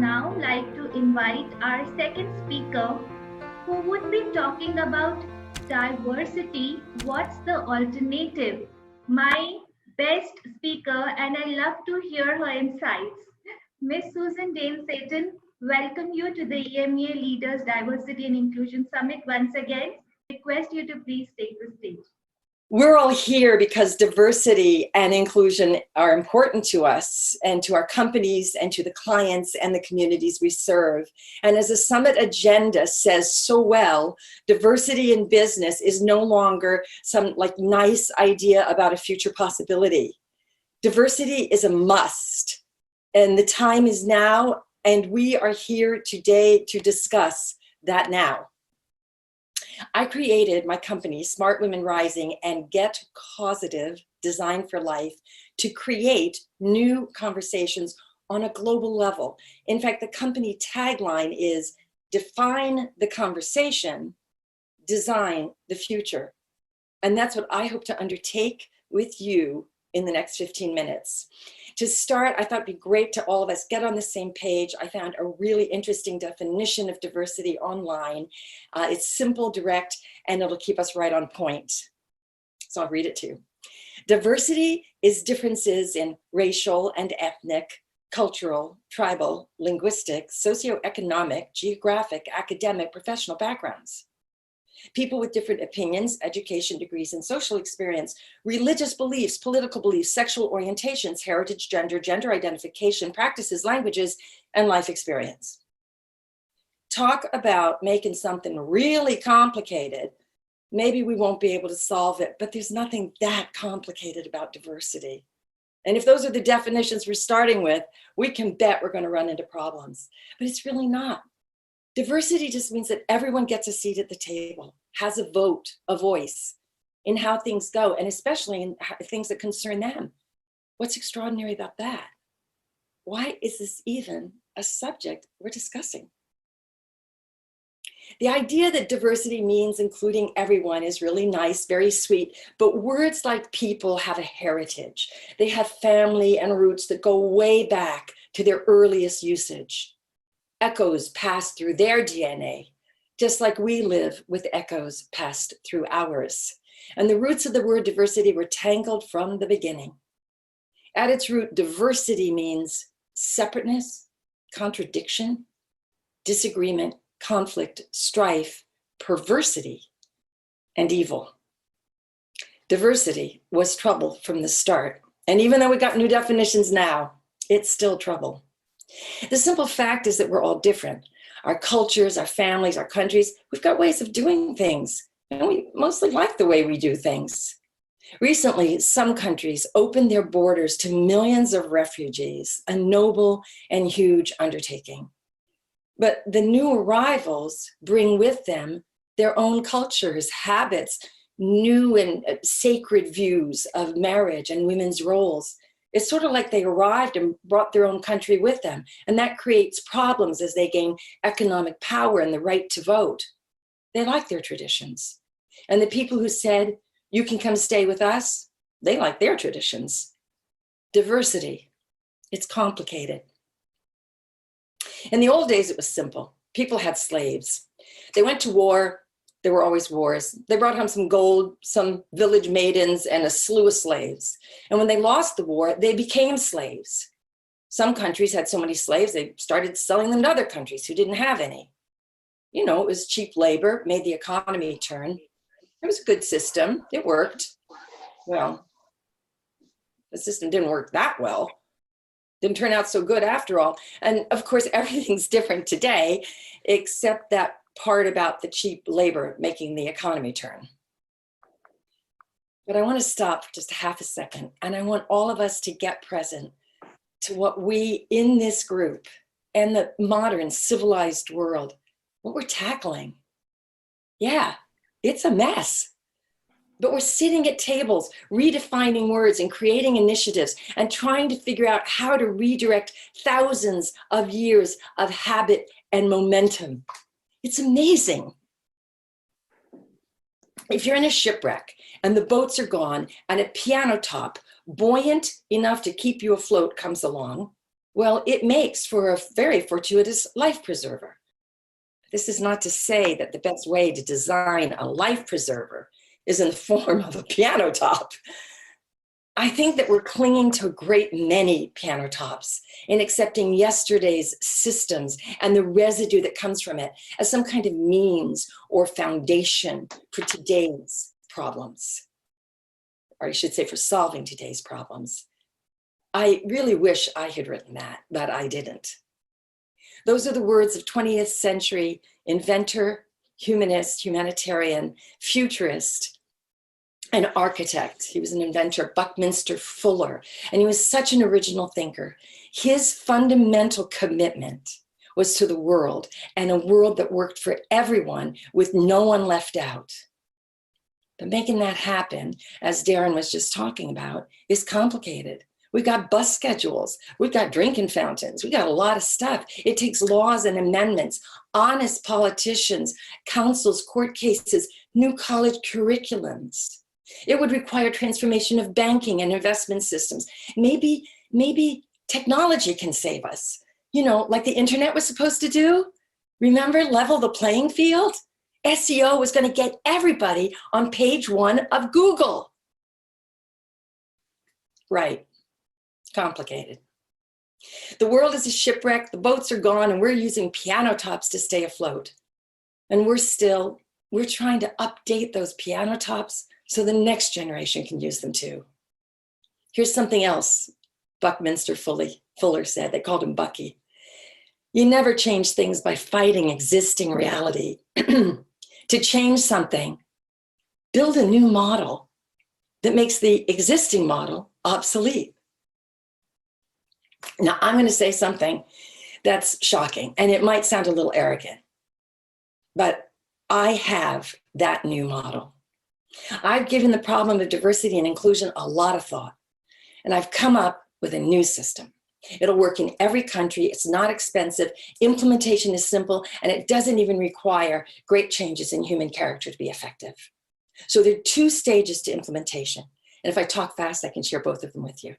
now like to invite our second speaker who would be talking about diversity. What's the alternative? My best speaker, and I love to hear her insights. Miss Susan Dane Setin, welcome you to the EMEA Leaders Diversity and Inclusion Summit once again. Request you to please take the stage. We're all here because diversity and inclusion are important to us and to our companies and to the clients and the communities we serve. And as the summit agenda says so well, diversity in business is no longer some nice idea about a future possibility. Diversity is a must, and the time is now, and we are here today to discuss that now. I created my company, Smart Women Rising, and Get CAUSATIVE, Design for Life, to create new conversations on a global level. In fact, the company tagline is define the conversation, design the future. And that's what I hope to undertake with you in the next 15 minutes. To start, I thought it'd be great to all of us get on the same page. I found a really interesting definition of diversity online. It's simple, direct, and it'll keep us right on point. So I'll read it to you. Diversity is differences in racial and ethnic, cultural, tribal, linguistic, socioeconomic, geographic, academic, professional backgrounds. People with different opinions, education degrees, and social experience, religious beliefs, political beliefs, sexual orientations, heritage, gender identification, practices, languages, and life experience. Talk about making something really complicated. Maybe we won't be able to solve it, but there's nothing that complicated about diversity. And if those are the definitions we're starting with, we can bet we're going to run into problems. But it's really not. Diversity just means that everyone gets a seat at the table, has a vote, a voice in how things go, and especially in things that concern them. What's extraordinary about that? Why is this even a subject we're discussing? The idea that diversity means including everyone is really nice, very sweet, but words like people have a heritage. They have family and roots that go way back to their earliest usage. Echoes pass through their DNA, just like we live with echoes passed through ours. And the roots of the word diversity were tangled from the beginning. At its root, diversity means separateness, contradiction, disagreement, conflict, strife, perversity, and evil. Diversity was trouble from the start. And even though we got new definitions now, it's still trouble. The simple fact is that we're all different. Our cultures, our families, our countries, we've got ways of doing things, and we mostly like the way we do things. Recently, some countries opened their borders to millions of refugees, a noble and huge undertaking. But the new arrivals bring with them their own cultures, habits, new and sacred views of marriage and women's roles. It's sort of like they arrived and brought their own country with them. And that creates problems as they gain economic power and the right to vote. They like their traditions. And the people who said, you can come stay with us, they like their traditions. Diversity, it's complicated. In the old days, it was simple. People had slaves. They went to war. There were always wars. They brought home some gold, some village maidens, and a slew of slaves. And when they lost the war, they became slaves. Some countries had so many slaves, they started selling them to other countries who didn't have any. You know, it was cheap labor, made the economy turn. It was a good system. It worked. Well, the system didn't work that well. Didn't turn out so good after all. And of course, everything's different today, except that part about the cheap labor making the economy turn. But I want to stop for just a half a second, and I want all of us to get present to what we in this group and the modern civilized world, what we're tackling. Yeah, it's a mess. But we're sitting at tables, redefining words and creating initiatives and trying to figure out how to redirect thousands of years of habit and momentum. It's amazing. If you're in a shipwreck and the boats are gone and a piano top, buoyant enough to keep you afloat, comes along, Well, it makes for a very fortuitous life preserver. This is not to say that the best way to design a life preserver is in the form of a piano top. I think that we're clinging to a great many piano tops and accepting yesterday's systems and the residue that comes from it as some kind of means or foundation for today's problems, or I should say for solving today's problems. I really wish I had written that, but I didn't. Those are the words of 20th century inventor, humanist, humanitarian, futurist, an architect. He was an inventor, Buckminster Fuller, and he was such an original thinker. His fundamental commitment was to the world, and a world that worked for everyone with no one left out. But making that happen, as Darren was just talking about, is complicated. We've got bus schedules, we've got drinking fountains, we got a lot of stuff. It takes laws and amendments, honest politicians, councils, court cases, new college curriculums. It would require transformation of banking and investment systems. Maybe technology can save us, like the internet was supposed to do. Remember, level the playing field? SEO was going to get everybody on page 1 of Google. Right. Complicated. The world is a shipwreck, the boats are gone, and we're using piano tops to stay afloat. And we're trying to update those piano tops so the next generation can use them too. Here's something else Buckminster Fuller said. They called him Bucky. You never change things by fighting existing reality. To change something, build a new model that makes the existing model obsolete. Now, I'm going to say something that's shocking, and it might sound a little arrogant, but I have that new model. I've given the problem of diversity and inclusion a lot of thought, and I've come up with a new system. It'll work in every country. It's not expensive. Implementation is simple, and it doesn't even require great changes in human character to be effective. So there are 2 stages to implementation. And if I talk fast, I can share both of them with you.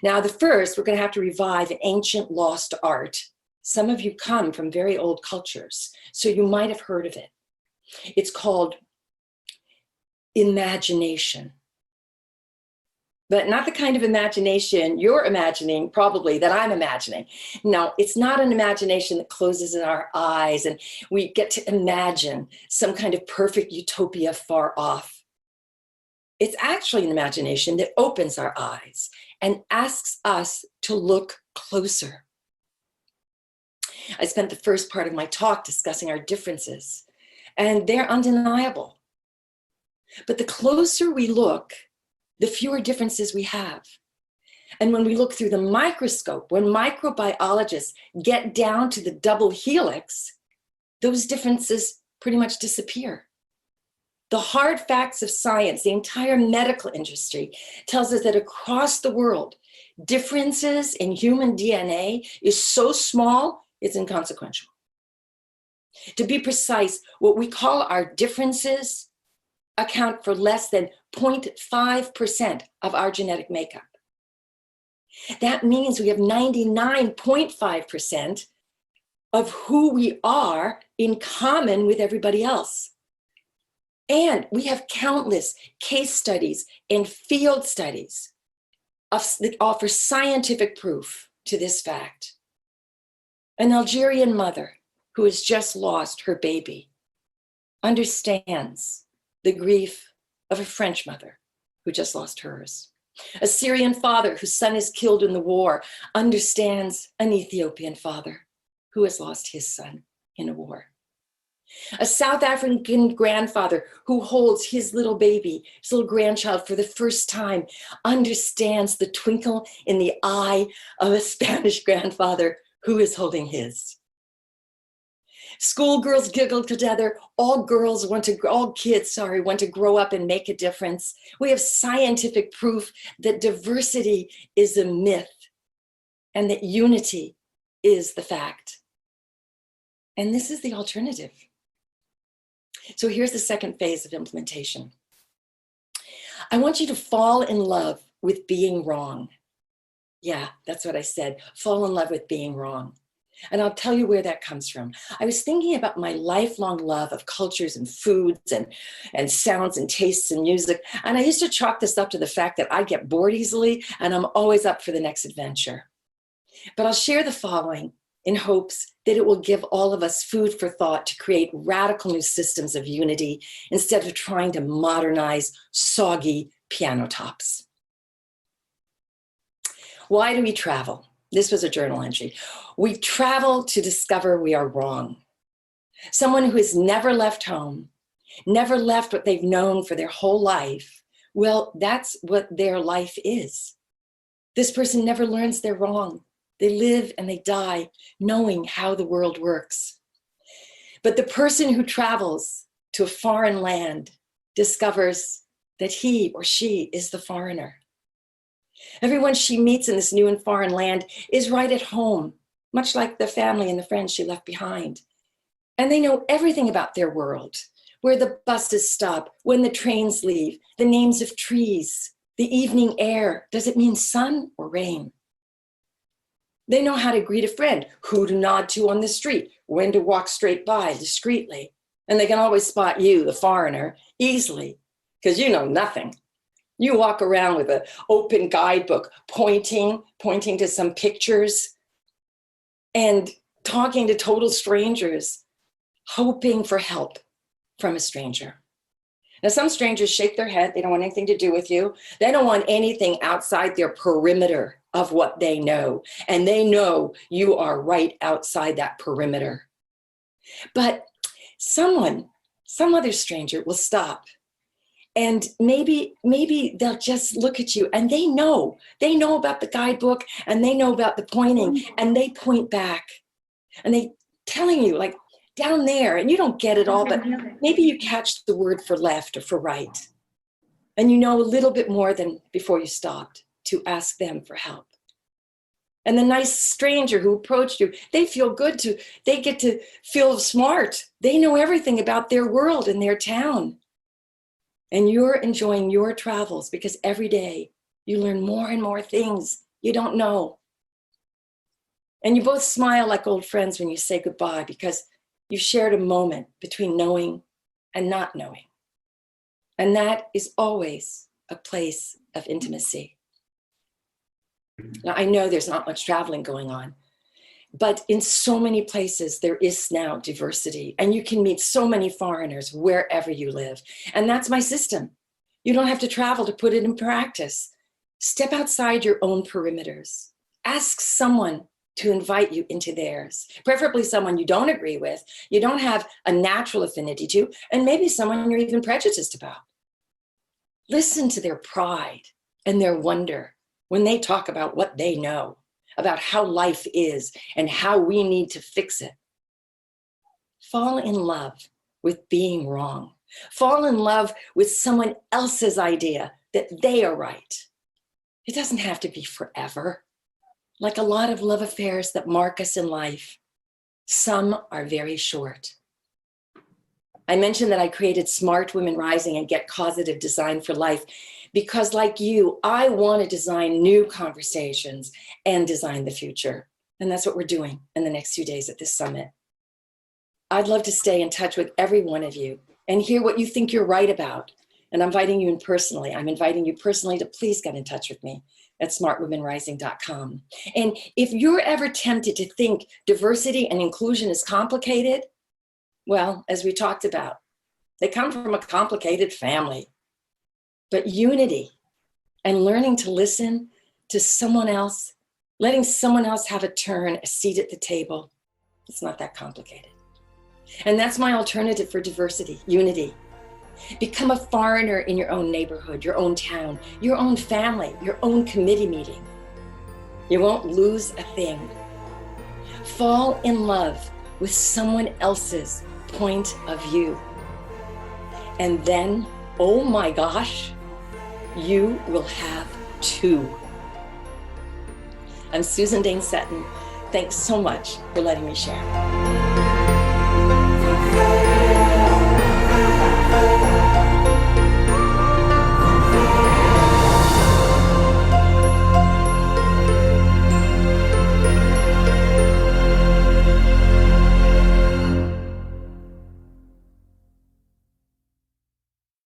Now, the first, we're going to have to revive an ancient lost art. Some of you come from very old cultures, so you might have heard of it. It's called imagination. But not the kind of imagination you're imagining, probably, that I'm imagining. No, it's not an imagination that closes in our eyes and we get to imagine some kind of perfect utopia far off. It's actually an imagination that opens our eyes and asks us to look closer. I spent the first part of my talk discussing our differences, and they're undeniable. But the closer we look, the fewer differences we have. And when we look through the microscope, when microbiologists get down to the double helix, those differences pretty much disappear. The hard facts of science, the entire medical industry, tells us that across the world, differences in human DNA is so small, it's inconsequential. To be precise, what we call our differences account for less than 0.5% of our genetic makeup. That means we have 99.5% of who we are in common with everybody else. And we have countless case studies and field studies that offer scientific proof to this fact. An Algerian mother who has just lost her baby understands the grief of a French mother who just lost hers. A Syrian father whose son is killed in the war understands an Ethiopian father who has lost his son in a war. A South African grandfather who holds his little baby, his little grandchild for the first time, understands the twinkle in the eye of a Spanish grandfather who is holding his. Schoolgirls giggle together. All kids want to grow up and make a difference. We have scientific proof that diversity is a myth and that unity is the fact. And this is the alternative. So here's the second phase of implementation. I want you to fall in love with being wrong. Yeah, that's what I said. Fall in love with being wrong. And I'll tell you where that comes from. I was thinking about my lifelong love of cultures and foods and sounds and tastes and music. And I used to chalk this up to the fact that I get bored easily and I'm always up for the next adventure. But I'll share the following in hopes that it will give all of us food for thought to create radical new systems of unity instead of trying to modernize soggy piano tops. Why do we travel? This was a journal entry. We travel to discover we are wrong. Someone who has never left home, never left what they've known for their whole life, well, that's what their life is. This person never learns they're wrong. They live and they die knowing how the world works. But the person who travels to a foreign land discovers that he or she is the foreigner. Everyone she meets in this new and foreign land is right at home, much like the family and the friends she left behind. And they know everything about their world, where the buses stop, when the trains leave, the names of trees, the evening air. Does it mean sun or rain? They know how to greet a friend, who to nod to on the street, when to walk straight by discreetly. And they can always spot you, the foreigner, easily, because you know nothing. You walk around with an open guidebook, pointing to some pictures and talking to total strangers, hoping for help from a stranger. Now, some strangers shake their head. They don't want anything to do with you. They don't want anything outside their perimeter of what they know. And they know you are right outside that perimeter. But some other stranger will stop. And maybe they'll just look at you and they know about the guidebook and they know about the pointing and they point back and they telling you like down there and you don't get it all, but maybe you catch the word for left or for right. And you know a little bit more than before you stopped to ask them for help. And the nice stranger who approached you, they feel good they get to feel smart. They know everything about their world and their town. And you're enjoying your travels because every day you learn more and more things you don't know. And you both smile like old friends when you say goodbye because you shared a moment between knowing and not knowing. And that is always a place of intimacy. Now, I know there's not much traveling going on, but in so many places, there is now diversity and you can meet so many foreigners wherever you live. And that's my system. You don't have to travel to put it in practice. Step outside your own perimeters. Ask someone to invite you into theirs, preferably someone you don't agree with, you don't have a natural affinity to, and maybe someone you're even prejudiced about. Listen to their pride and their wonder when they talk about what they know, about how life is and how we need to fix it. Fall in love with being wrong. Fall in love with someone else's idea that they are right. It doesn't have to be forever. Like a lot of love affairs that mark us in life, some are very short. I mentioned that I created Smart Women Rising and Get Causative Design for Life because like you, I want to design new conversations and design the future. And that's what we're doing in the next few days at this summit. I'd love to stay in touch with every one of you and hear what you think you're right about. And I'm inviting you personally to please get in touch with me at smartwomenrising.com. And if you're ever tempted to think diversity and inclusion is complicated, well, as we talked about, they come from a complicated family. But unity and learning to listen to someone else, letting someone else have a turn, a seat at the table, it's not that complicated. And that's my alternative for diversity, unity. Become a foreigner in your own neighborhood, your own town, your own family, your own committee meeting. You won't lose a thing. Fall in love with someone else's point of view. And then, oh my gosh, you will have two. I'm Susan Dane Setin. Thanks so much for letting me share.